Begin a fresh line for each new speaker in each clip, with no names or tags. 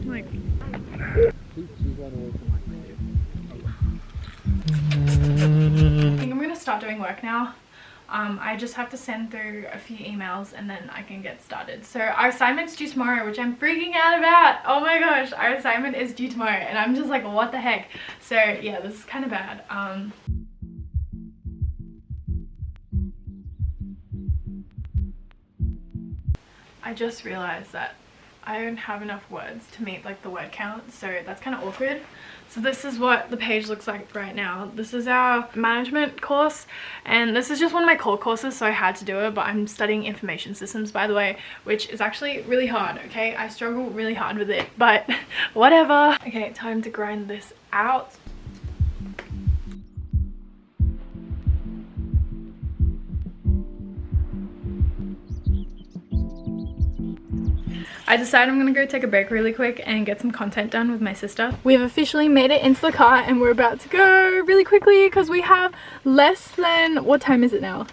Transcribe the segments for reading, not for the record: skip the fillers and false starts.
Like, I think I'm gonna start doing work now. I just have to send through a few emails and then I can get started. So our assignment's due tomorrow, which I'm freaking out about. Oh my gosh, our assignment is due tomorrow and I'm just like, what the heck? So yeah, this is kind of bad. I just realized that I don't have enough words to meet like the word count, so that's kind of awkward. So this is what the page looks like right now. This is our management course and this is just one of my core courses, so I had to do it, but I'm studying information systems, by the way, which is actually really hard. Okay, I struggle really hard with it, but whatever. Okay, time to grind this out. I decided I'm gonna go take a break really quick and get some content done with my sister. We've officially made it into the car and we're about to go really quickly because we have less than, what time is it now?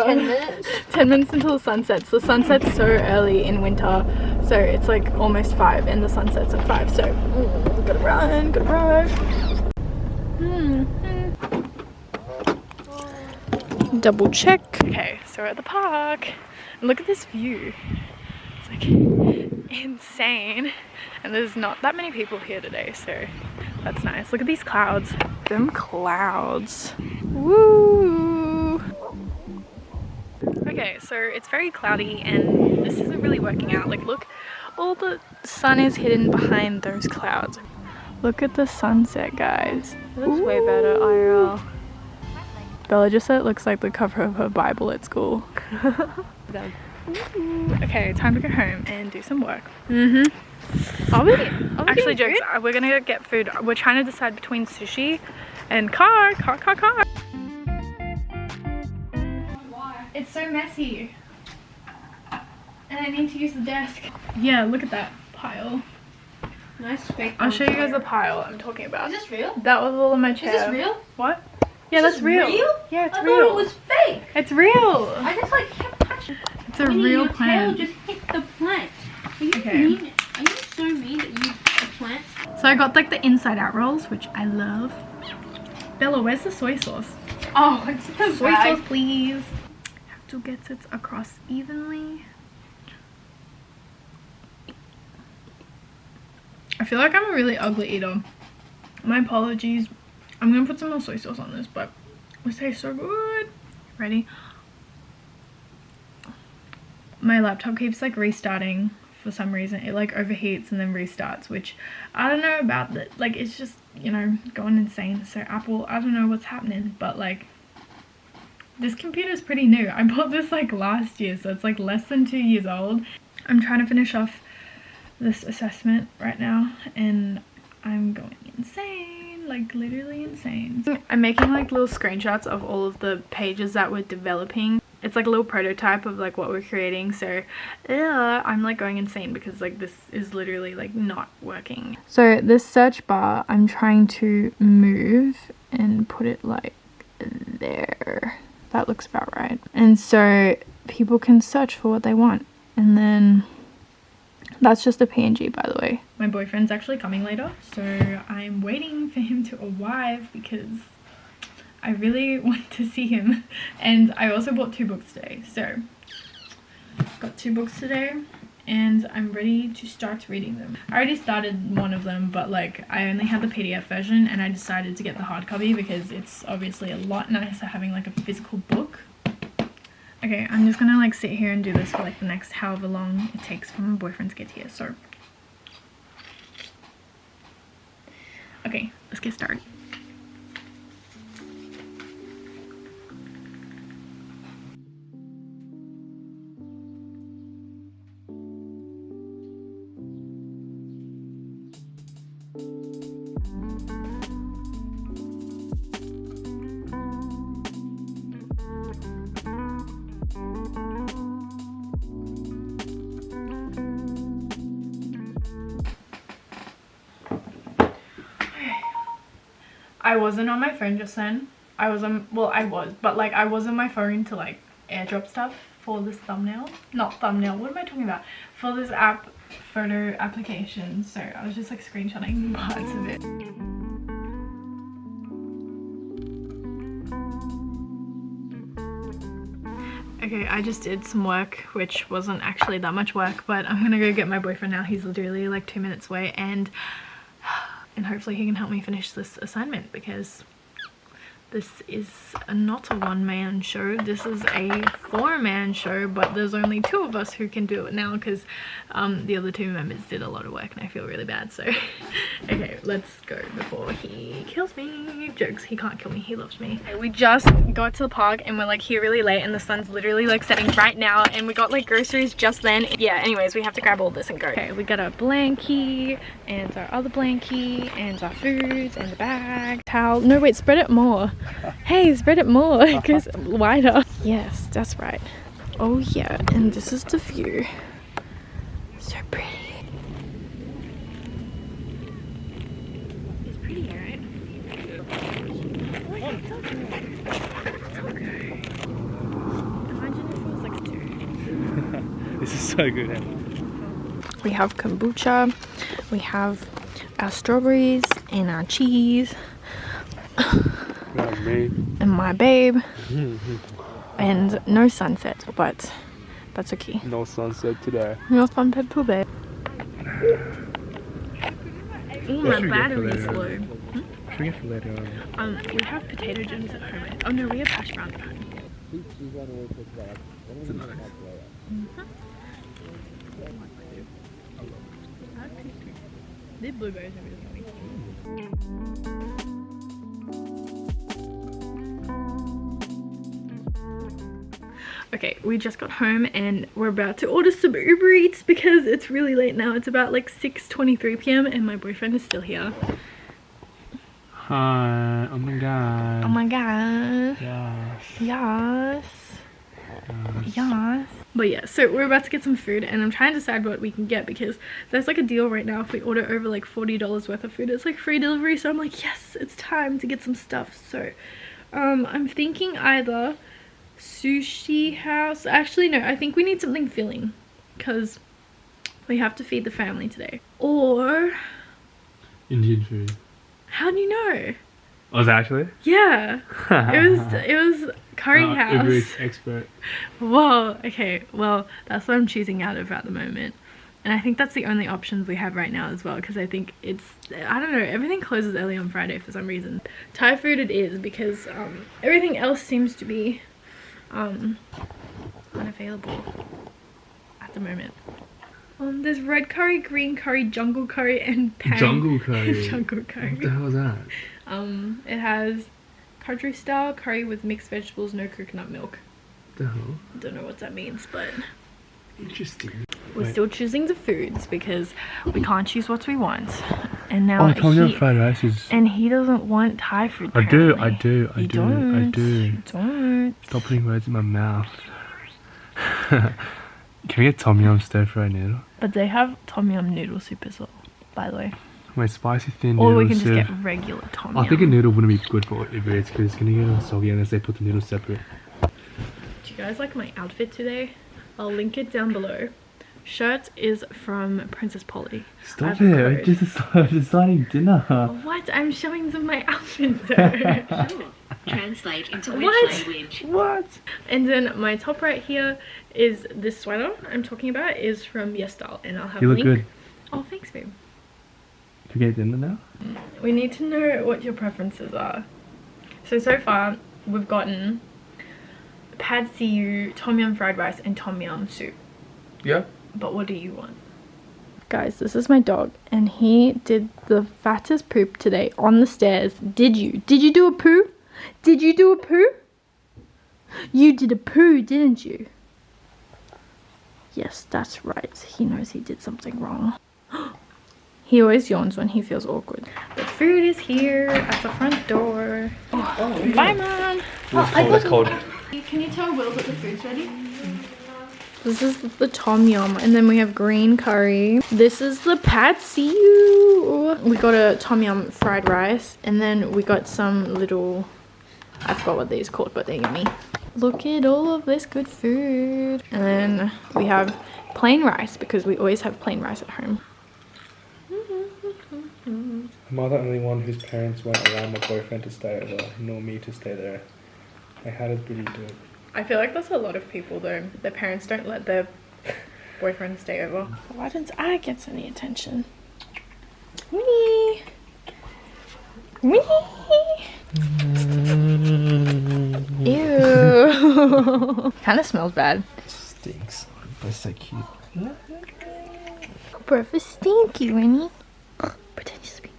10 minutes.
10 minutes until the sun sets. The sun sets so early in winter, so it's like almost 5 and the sun sets at 5, so gotta run, gotta run. Double check. Okay, so we're at the park. And look at this view. Like insane, and there's not that many people here today, so that's nice. Look at these clouds. Them clouds. Woo! Okay, so it's very cloudy and this isn't really working out. Like, look, all the sun is hidden behind those clouds. Look at the sunset, guys.
It looks way better IRL.
Bella just said it looks like the cover of her Bible at school. Okay, time to go home and do some work.
Are we
Actually, jokes, we're gonna get food. We're trying to decide between sushi and car. It's so messy and I need to use the desk. Yeah, look at that pile.
Nice fake.
I'll show you guys the pile I'm talking about.
Is this real?
That was all in my chair.
Is this real?
What? Yeah, that's real. Yeah, it's
I
real.
thought it was fake.
It's real.
I just like kept touching.
It's a real plant.
Your tail just hit the plant. Are you
Okay.
mean? Are you so mean that you a plant?
So I got like the inside out rolls, which I love. Bella, where's the soy sauce?
Oh, it's the
Soy sauce, please. Have to get it across evenly. I feel like I'm a really ugly eater. My apologies. I'm gonna put some more soy sauce on this, but it tastes so good. Ready? My laptop keeps like restarting for some reason. It like overheats and then restarts, which I don't know about that. Like, it's just, you know, going insane. So Apple, I don't know what's happening, but like this computer is pretty new. I bought this like last year, so it's like less than 2 years old. I'm trying to finish off this assessment right now and I'm going insane, like literally insane. I'm making like little screenshots of all of the pages that we're developing. It's like a little prototype of like what we're creating, so I'm like going insane because like this is literally like not working. So this search bar I'm trying to move and put it like there. That looks about right. And so people can search for what they want, and then that's just a PNG, by the way. My boyfriend's actually coming later, so I'm waiting for him to arrive because I really want to see him. And I also bought 2 books today, so got 2 books today and I'm ready to start reading them. I already started one of them, but like I only had the PDF version and I decided to get the hard copy because it's obviously a lot nicer having like a physical book. Okay, I'm just gonna like sit here and do this for like the next however long it takes for my boyfriend to get here, so. Okay, let's get started. I wasn't on my phone just then. I was on, well, I was, but like I was on my phone to like airdrop stuff for this thumbnail. Not thumbnail, what am I talking about? For this app photo application. So I was just like screenshotting parts of it. Okay, I just did some work, which wasn't actually that much work, but I'm gonna go get my boyfriend now. He's literally like 2 minutes away, and hopefully he can help me finish this assignment, because this is not a one-man show. This is a 4-man show, but there's only 2 of us who can do it now, because the other 2 members did a lot of work and I feel really bad. So okay, let's go before he kills me. Jokes, he can't kill me, he loves me. Okay, we just got to the park and we're like here really late, and the sun's literally like setting right now, and we got like groceries just then. Yeah, anyways, we have to grab all this and go. Okay, we got our blankie and our other blankie and our foods and the bag, towel. No, wait, spread it more. Hey, spread it more, because wider. Yes, that's right. Oh yeah, and this is the view. So pretty. It's pretty, right? Oh, it's okay. It's okay. Imagine if it was like a 2.
This is so good.
We have kombucha, we have our strawberries and our cheese.
Me.
And my babe. And no sunset, but that's okay.
No sunset today.
No sunset today. Ooh, my battery's low.
Should we get for later on?
We have potato gems at home. Oh no, we have hash browns at home.
It's nice.
These blueberries are really yummy. Okay, we just got home and we're about to order some Uber Eats because it's really late now. It's about like 6:23 p.m. and my boyfriend is still here.
Hi. Oh my god.
Oh my god.
Yes.
Yes. Yes. But yeah, so we're about to get some food and I'm trying to decide what we can get, because there's like a deal right now. If we order over like $40 worth of food, it's like free delivery. So I'm like, yes, it's time to get some stuff. So I'm thinking either sushi house. Actually no, I think we need something filling because we have to feed the family today. Or
Indian food.
how do you know?
Was actually?
Yeah. it was curry house.
Uber Eats expert.
Whoa, okay, well that's what I'm choosing out of at the moment, and I think that's the only options we have right now as well, because I think it's, I don't know, everything closes early on Friday for some reason. Thai food it is, because everything else seems to be unavailable at the moment. There's red curry, green curry, jungle curry, and pan.
Jungle curry.
Jungle curry.
What the hell is that?
It has country style curry with mixed vegetables, no coconut milk.
What the hell?
Don't know what that means, but
Interesting.
we're still choosing the foods because we can't choose what we want. And now
Tom Yum fried rice is...
and he doesn't want Thai food.
I do.
You don't.
Stop putting words in my mouth. Can we get Tom Yum stir fried noodle?
But they have Tom Yum noodle soup as well, by the way.
Wait, spicy thin noodle
Or we can just
soup.
get regular Tom Yum.
I think a noodle wouldn't be good for Uber Eats because it's going to get all soggy unless they put the noodles separate.
Do you guys like my outfit today? I'll link it down below. Shirt is from Princess Polly.
Stop it, we're just deciding dinner.
What? I'm showing them my outfit though.
Translate into which
What?
language?
What?
And then my top right here is this sweater I'm talking about is from YesStyle, and I'll have
You
a
look
link.
good.
Oh, thanks, babe.
Can we get dinner now?
We need to know what your preferences are. So far, we've gotten pad see ew, tom yum fried rice, and tom yum soup.
Yeah.
But what do you want? Guys, this is my dog, and he did the fattest poop today on the stairs. Did you? Did you do a poo? Did you do a poo? You did a poo, didn't you? Yes, that's right. He knows he did something wrong. He always yawns when he feels awkward. The food is here at the front door. Oh, bye, Mom.
It's cold.
Can you tell Will that the food's ready? This is the tom yum, and then we have green curry. This is the pad see ew. We got a tom yum fried rice, and then we got some little, I forgot what these are called, but they're yummy. Look at all of this good food. And then we have plain rice because we always have plain rice at home.
Am I the only one whose parents won't allow my boyfriend to stay over, nor me to stay there? Like, how does Briddy do it?
I feel like that's a lot of people though. Their parents don't let their boyfriend stay over. Why don't I get any attention? Winnie! Winnie! Ew. Kind of smells bad.
Stinks. But it's so cute.
Breakfast stinky, Winnie. Pretend you're sleeping.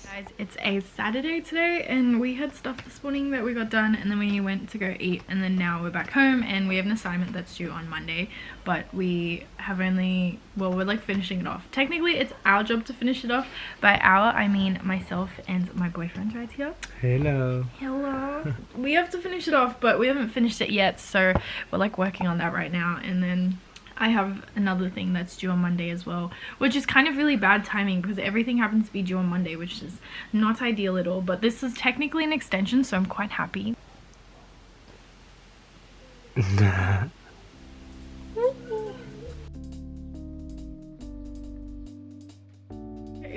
Guys, it's a Saturday today and we had stuff this morning that we got done and then we went to go eat and then now we're back home and we have an assignment that's due on Monday, but we have only, well, we're like finishing it off. Technically it's our job to finish it off. By our I mean myself and my boyfriend right here.
Hello.
Hello. We have to finish it off but we haven't finished it yet, so we're like working on that right now. And then I have another thing that's due on Monday as well, which is kind of really bad timing because everything happens to be due on Monday, which is not ideal at all, but this is technically an extension, so I'm quite happy. Okay,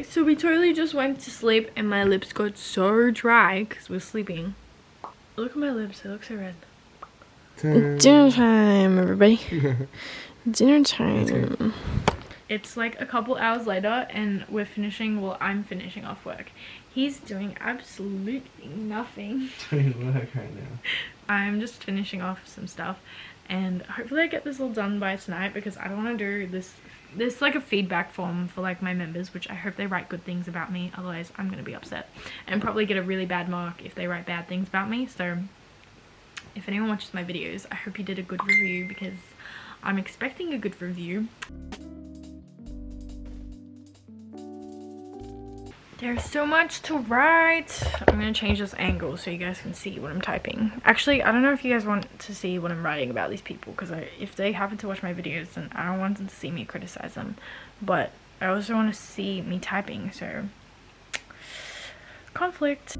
so we totally just went to sleep and my lips got so dry because we're sleeping. Look at my lips, they look so red. Dinner time, everybody. Dinner time. It's like a couple hours later and we're finishing, well, I'm finishing off work. He's doing absolutely nothing.
Doing work right now.
I'm just finishing off some stuff and hopefully I get this all done by tonight because I don't want to do this. There's like a feedback form for like my members, which I hope they write good things about me, otherwise I'm gonna be upset and probably get a really bad mark if they write bad things about me. So if anyone watches my videos, I hope you did a good review because I'm expecting a good review. There's so much to write. I'm gonna change this angle so you guys can see what I'm typing. Actually, I don't know if you guys want to see what I'm writing about these people because if they happen to watch my videos, then I don't want them to see me criticize them. But I also want to see me typing, so conflict.